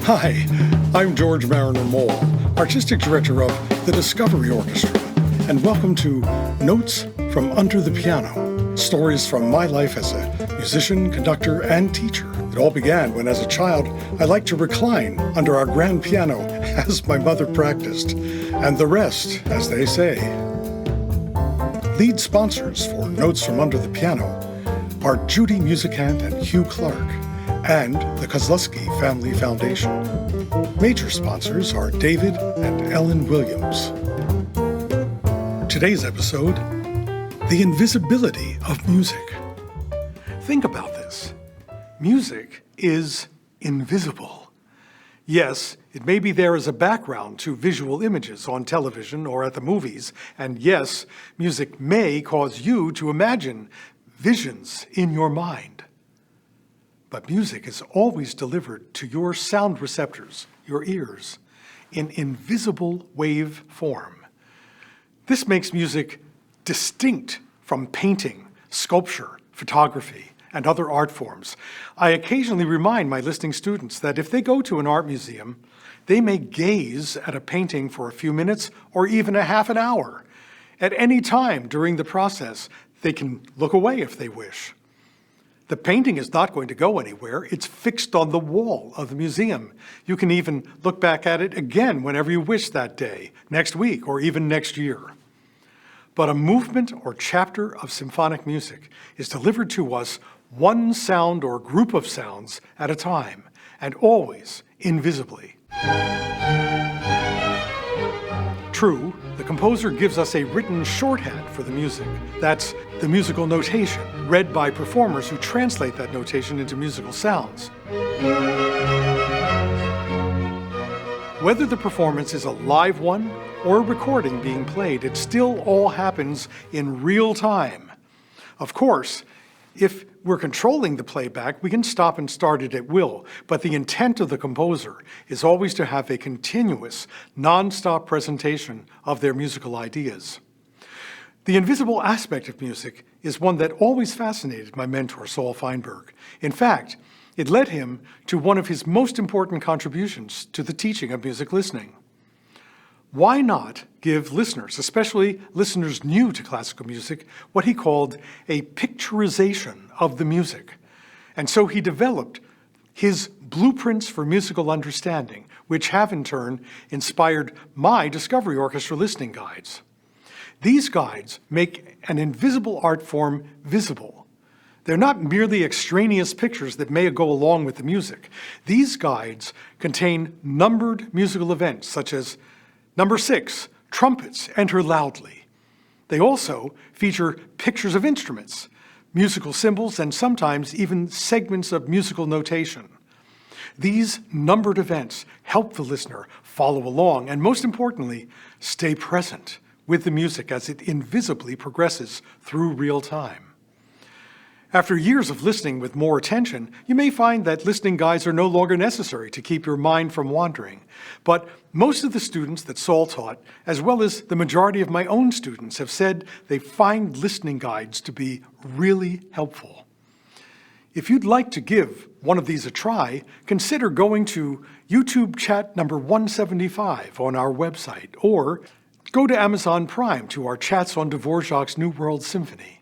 Hi, I'm George Mariner Mole, Artistic Director of the Discovery Orchestra, and welcome to Notes from Under the Piano, stories from my life as a musician, conductor, and teacher. It all began when, as a child, I liked to recline under our grand piano as my mother practiced, and the rest, as they say. Lead sponsors for Notes from Under the Piano are Judy Musicant and Hugh Clark, and the Kozlowski Family Foundation. Major sponsors are David and Ellen Williams. Today's episode, The Invisibility of Music. Think about this. Music is invisible. Yes, it may be there as a background to visual images on television or at the movies, and yes, music may cause you to imagine visions in your mind. But music is always delivered to your sound receptors, your ears, in invisible wave form. This makes music distinct from painting, sculpture, photography, and other art forms. I occasionally remind my listening students that if they go to an art museum, they may gaze at a painting for a few minutes or even a half an hour. At any time during the process, they can look away if they wish. The painting is not going to go anywhere. It's fixed on the wall of the museum. You can even look back at it again whenever you wish that day, next week, or even next year. But a movement or chapter of symphonic music is delivered to us one sound or group of sounds at a time, and always invisibly. True, the composer gives us a written shorthand for the music. That's the musical notation, read by performers who translate that notation into musical sounds. Whether the performance is a live one or a recording being played, it still all happens in real time. Of course, if we're controlling the playback, we can stop and start it at will, but the intent of the composer is always to have a continuous, non-stop presentation of their musical ideas. The invisible aspect of music is one that always fascinated my mentor, Saul Feinberg. In fact, it led him to one of his most important contributions to the teaching of music listening. Why not give listeners, especially listeners new to classical music, what he called a picturization of the music? And so he developed his blueprints for musical understanding, which have in turn inspired my Discovery Orchestra listening guides. These guides make an invisible art form visible. They're not merely extraneous pictures that may go along with the music. These guides contain numbered musical events, such as Number 6, trumpets enter loudly. They also feature pictures of instruments, musical symbols, and sometimes even segments of musical notation. These numbered events help the listener follow along and, most importantly, stay present with the music as it invisibly progresses through real time. After years of listening with more attention, you may find that listening guides are no longer necessary to keep your mind from wandering. But most of the students that Saul taught, as well as the majority of my own students, have said they find listening guides to be really helpful. If you'd like to give one of these a try, consider going to YouTube chat number 175 on our website, or go to Amazon Prime to our chats on Dvorak's New World Symphony.